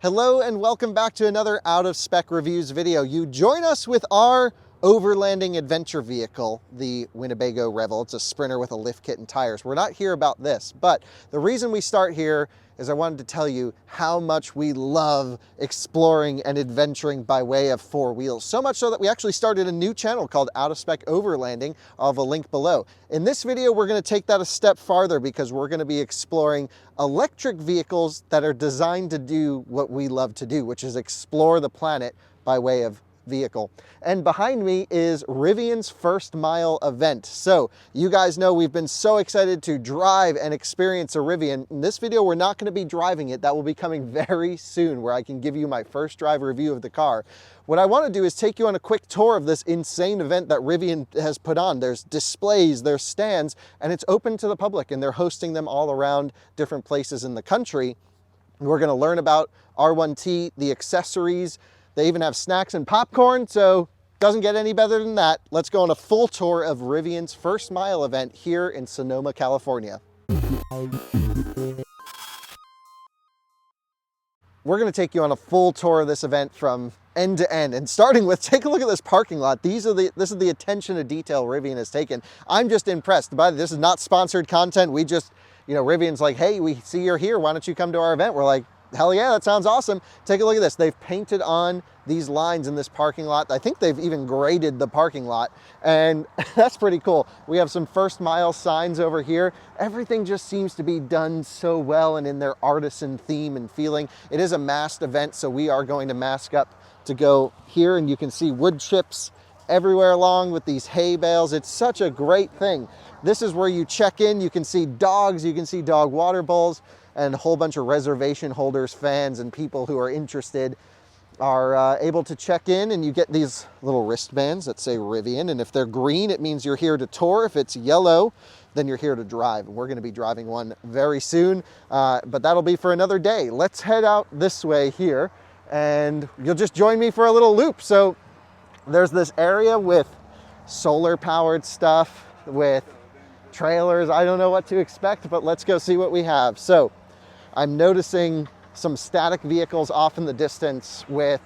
Hello and welcome back to another Out of Spec Reviews video. You join us with our overlanding adventure vehicle, the Winnebago Revel. It's a Sprinter with a lift kit and tires. We're not here about this, but the reason we start here is I wanted to tell you how much we love exploring and adventuring by way of four wheels. So much so that we actually started a new channel called Out of Spec Overlanding. I'll have a link below. In this video, we're going to take that a step farther because we're going to be exploring electric vehicles that are designed to do what we love to do, which is explore the planet by way of vehicle. And behind me is Rivian's first mile event. So you guys know we've been so excited to drive and experience a Rivian. In this video, we're not going to be driving it. That will be coming very soon, where I can give you my first drive review of the car. What I want to do is take you on a quick tour of this insane event that Rivian has put on. There's displays, there's stands, and it's open to the public, and they're hosting them all around different places in the country. We're going to learn about R1T, the accessories. They even have snacks and popcorn, so doesn't get any better than that. Let's go on a full tour of Rivian's first mile event here in Sonoma, California. We're going to take you on a full tour of this event from end to end, and starting with, take a look at this parking lot. This is the attention to detail Rivian has taken. I'm just impressed. By this is not sponsored content. We just, Rivian's like, hey, we see you're here. Why don't you come to our event? We're like, hell yeah, that sounds awesome. Take a look at this. They've painted on these lines in this parking lot. I think they've even graded the parking lot, and that's pretty cool. We have some first mile signs over here. Everything just seems to be done so well and in their artisan theme and feeling. It is a masked event, so we are going to mask up to go here, and you can see wood chips everywhere along with these hay bales. It's such a great thing. This is where you check in. You can see dogs, you can see dog water bowls, and a whole bunch of reservation holders, fans, and people who are interested are able to check in, and you get these little wristbands that say Rivian, and if they're green, it means you're here to tour. If it's yellow, then you're here to drive. And we're going to be driving one very soon, but that'll be for another day. Let's head out this way here, and you'll just join me for a little loop. So there's this area with solar-powered stuff, with trailers. I don't know what to expect, but let's go see what we have. So I'm noticing some static vehicles off in the distance with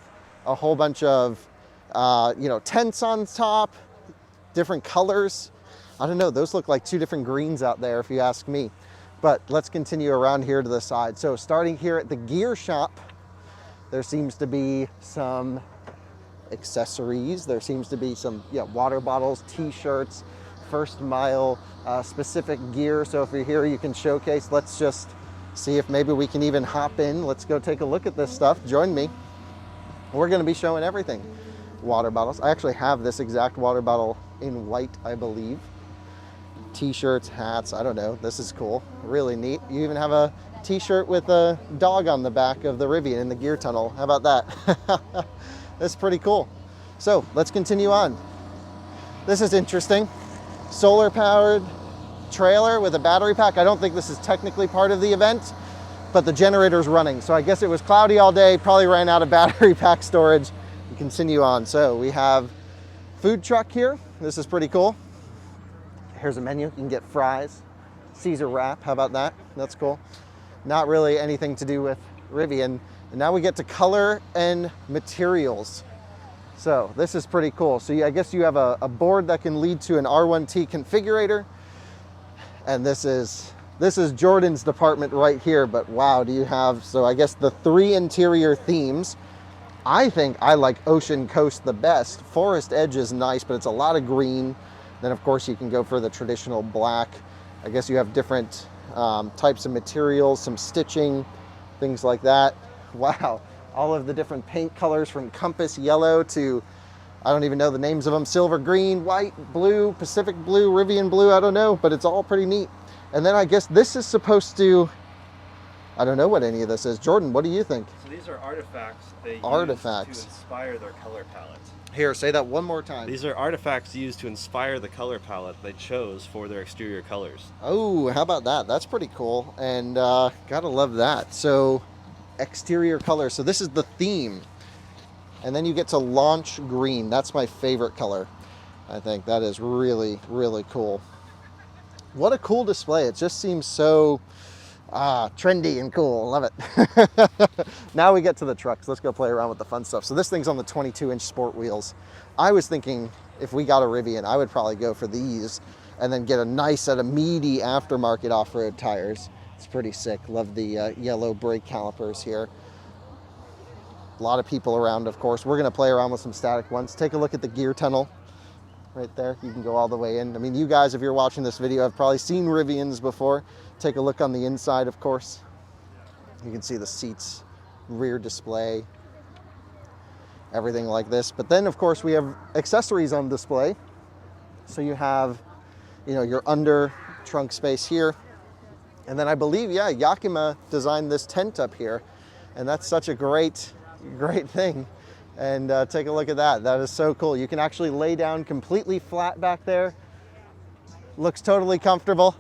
a whole bunch of, tents on top, different colors. I don't know, those look like two different greens out there if you ask me. But let's continue around here to the side. So starting here at the gear shop, there seems to be some accessories. There seems to be some water bottles, t-shirts, first mile specific gear. So if you're here, you can showcase. Let's just see if maybe we can even hop in. Let's go take a look at this stuff. Join me. We're going to be showing everything. Water bottles. I actually have this exact water bottle in white, I believe. T-shirts, hats, I don't know. This is cool. Really neat. You even have a t-shirt with a dog on the back of the Rivian in the gear tunnel. How about that? That's pretty cool. So let's continue on. This is interesting. Solar powered trailer with a battery pack. I don't think this is technically part of the event, but the generator's running. So I guess it was cloudy all day, probably ran out of battery pack storage. We continue on. So we have food truck here. This is pretty cool. Here's a menu. You can get fries, Caesar wrap. How about that? That's cool. Not really anything to do with Rivian. And now we get to color and materials. So this is pretty cool. So I guess you have a board that can lead to an R1T configurator. And this is Jordan's department right here, but wow, do you have, so I guess the three interior themes. I think I like Ocean Coast the best. Forest Edge is nice, but it's a lot of green. Then of course you can go for the traditional black. I guess you have different types of materials, some stitching, things like that. Wow, all of the different paint colors from Compass Yellow to, I don't even know the names of them, silver green, white, blue, Pacific blue, Rivian blue, I don't know, but it's all pretty neat. And then I guess this is supposed to, I don't know what any of this is. Jordan, what do you think? So these are artifacts they use to inspire their color palette. Here, say that one more time. These are artifacts used to inspire the color palette they chose for their exterior colors. Oh, how about that? That's pretty cool, and gotta love that. So exterior color, so this is the theme. And then you get to launch green. That's my favorite color. I think that is really, really cool. What a cool display. It just seems so Ah, trendy and cool, love it. Now we get to the trucks. Let's go play around with the fun stuff. So this thing's on the 22-inch sport wheels. I was thinking if we got a Rivian, I would probably go for these and then get a nice set of meaty aftermarket off-road tires. It's pretty sick. Love the yellow brake calipers here. A lot of people around, of course. We're gonna play around with some static ones. Take a look at the gear tunnel right there. You can go all the way in. I mean, you guys, if you're watching this video, have probably seen Rivians before. Take a look on the inside, of course. You can see the seats, rear display, everything like this. But then, of course, we have accessories on display. So you have, you know, your under trunk space here. And then I believe, yeah, Yakima designed this tent up here. And that's such a great thing. And take a look at that. That is so cool. You can actually lay down completely flat back there. Looks totally comfortable.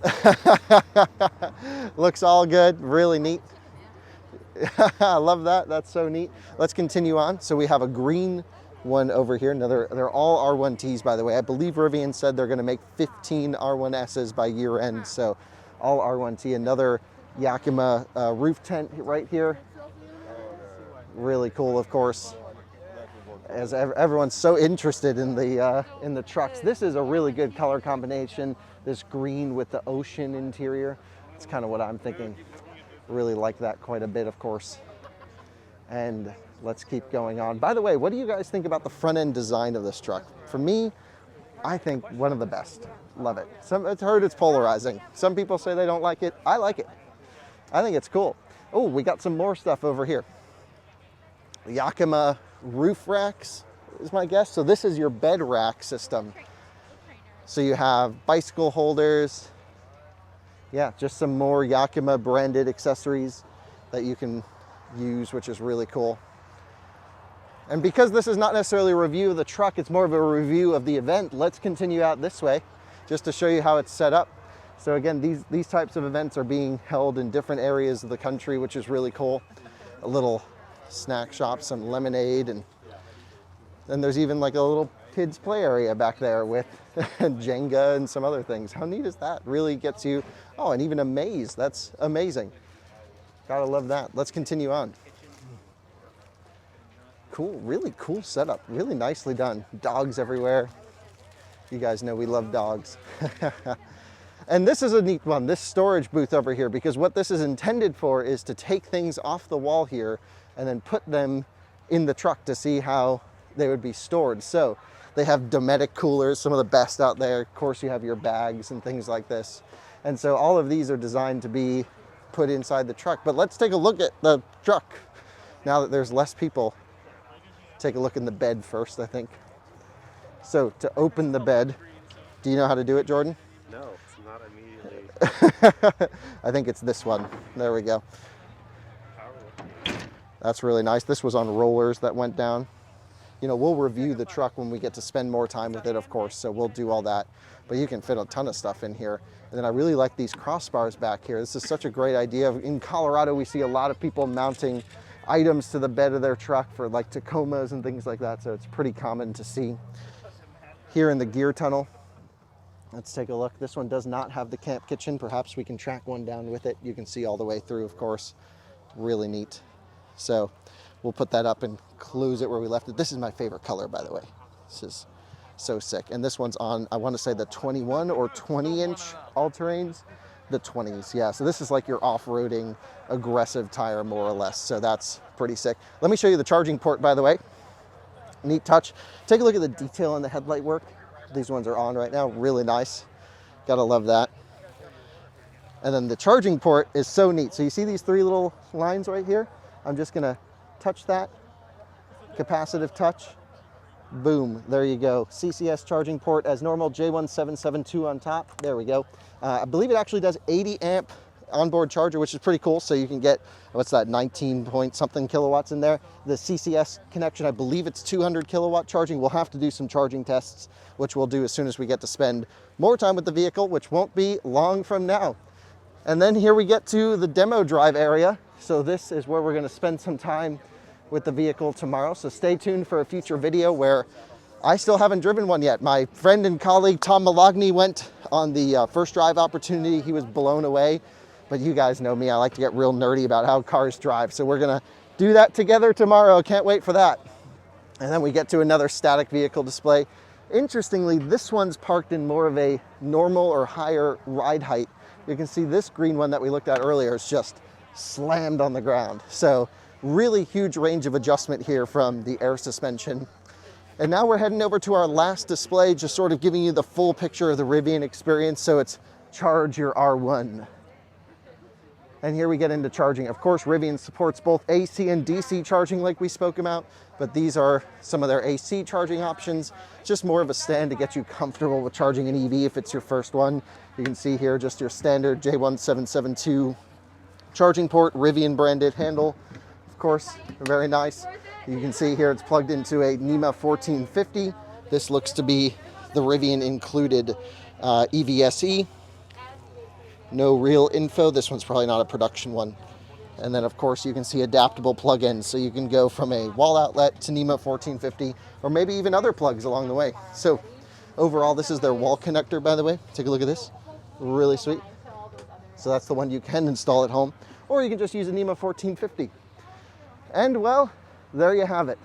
Looks all good, really neat. I love that, that's so neat. Let's continue on. So we have a green one over here. Now they're all R1Ts, by the way. I believe Rivian said they're gonna make 15 R1Ss by year end. So all R1T, another Yakima roof tent right here. Really cool, of course. As everyone's so interested in the trucks. This is a really good color combination. This green with the ocean interior. It's kind of what I'm thinking. Really like that quite a bit, of course. And let's keep going on. By the way, what do you guys think about the front end design of this truck? For me, I think one of the best. Love it. I've heard it's polarizing. Some people say they don't like it. I like it. I think it's cool. Oh, we got some more stuff over here. Yakima roof racks is my guess. So this is your bed rack system. So you have bicycle holders. Yeah, just some more Yakima branded accessories that you can use, which is really cool. And because this is not necessarily a review of the truck, it's more of a review of the event, let's continue out this way just to show you how it's set up. So again, these types of events are being held in different areas of the country, which is really cool. A little snack shop, some lemonade, and then there's even like a little kids play area back there with Jenga and some other things. How neat is that? Really gets you, oh, and even a maze. That's amazing. Gotta love that. Let's continue on. Cool, really cool setup. Really nicely done. Dogs everywhere. You guys know we love dogs. And this is a neat one, this storage booth over here, because what this is intended for is to take things off the wall here and then put them in the truck to see how they would be stored. So they have Dometic coolers, some of the best out there. Of course, you have your bags and things like this. And so all of these are designed to be put inside the truck. But let's take a look at the truck now that there's less people. Take a look in the bed first, I think. So to open the bed, do you know how to do it, Jordan? No, it's not immediately. I think it's this one. There we go. That's really nice. This was on rollers that went down. You know, we'll review the truck when we get to spend more time with it, of course, so we'll do all that. But you can fit a ton of stuff in here. And then I really like these crossbars back here. This is such a great idea. In Colorado, we see a lot of people mounting items to the bed of their truck for like Tacomas and things like that, so it's pretty common to see. Here in the gear tunnel, let's take a look. This one does not have the camp kitchen. Perhaps we can track one down with it. You can see all the way through, of course. Really neat. So we'll put that up and close it where we left it. This is my favorite color, by the way. This is so sick. And this one's on, I want to say the 21 or 20-inch all-terrains. The 20s, yeah. So this is like your off-roading aggressive tire, more or less. So that's pretty sick. Let me show you the charging port, by the way. Neat touch. Take a look at the detail on the headlight work. These ones are on right now. Really nice. Gotta love that. And then the charging port is so neat. So you see these three little lines right here? I'm just gonna touch that, capacitive touch, boom, there you go. CCS charging port as normal, J1772 on top, there we go. I believe it actually does 80 amp onboard charger, which is pretty cool. So you can get, what's that, 19 point something kilowatts in there. The CCS connection, I believe it's 200 kilowatt charging. We'll have to do some charging tests, which we'll do as soon as we get to spend more time with the vehicle, which won't be long from now. And then here we get to the demo drive area. So this is where we're gonna spend some time with the vehicle tomorrow. So stay tuned for a future video where I still haven't driven one yet. My friend and colleague, Tom Malogny, went on the first drive opportunity. He was blown away. but you guys know me, I like to get real nerdy about how cars drive. So we're gonna do that together tomorrow. Can't wait for that. And then we get to another static vehicle display. Interestingly, this one's parked in more of a normal or higher ride height. You can see this green one that we looked at earlier is just slammed on the ground. So really huge range of adjustment here from the air suspension. And now we're heading over to our last display, just sort of giving you the full picture of the Rivian experience. So it's Charge Your R1. And here we get into charging. Of course, Rivian supports both AC and DC charging like we spoke about, but these are some of their AC charging options. Just more of a stand to get you comfortable with charging an EV if it's your first one. You can see here just your standard J1772 charging port, Rivian branded handle. Of course, very nice. You can see here it's plugged into a NEMA 1450. This looks to be the Rivian included EVSE. No real info. This one's probably not a production one. And then of course you can see adaptable plug-ins. So you can go from a wall outlet to NEMA 1450 or maybe even other plugs along the way. So overall, this is their wall connector, by the way. Take a look at this. Really sweet. So that's the one you can install at home, or you can just use a NEMA 1450. And well, there you have it.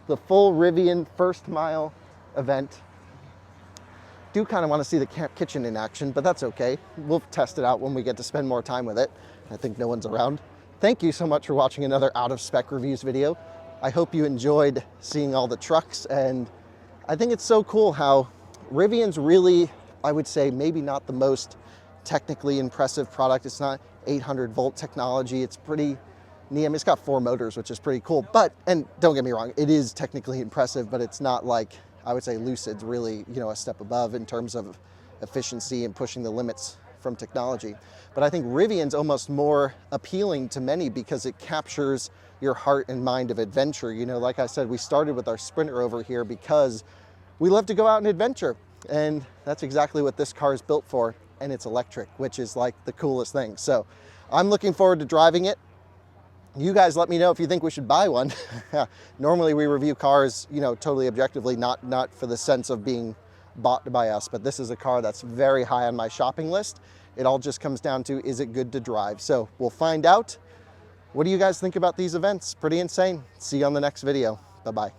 The full Rivian first mile event. Do kind of want to see the camp kitchen in action, but that's okay. We'll test it out when we get to spend more time with it. I think no one's around. Thank you so much for watching another Out of Spec Reviews video. I hope you enjoyed seeing all the trucks, and I think it's so cool how Rivian's really, I would say, maybe not the most technically impressive product. It's not 800 volt technology. It's pretty neat. It's got 4 motors, which is pretty cool, but, and don't get me wrong, it is technically impressive, but it's not like, I would say Lucid's really, a step above in terms of efficiency and pushing the limits from technology. But I think Rivian's almost more appealing to many because it captures your heart and mind of adventure. Like I said, we started with our Sprinter over here because we love to go out and adventure. And that's exactly what this car is built for. And it's electric, which is like the coolest thing. So I'm looking forward to driving it. You guys let me know if you think we should buy one. Normally we review cars, totally objectively, not for the sense of being bought by us, but this is a car that's very high on my shopping list. It all just comes down to, is it good to drive? So we'll find out. What do you guys think about these events? Pretty insane. See you on the next video. Bye-bye.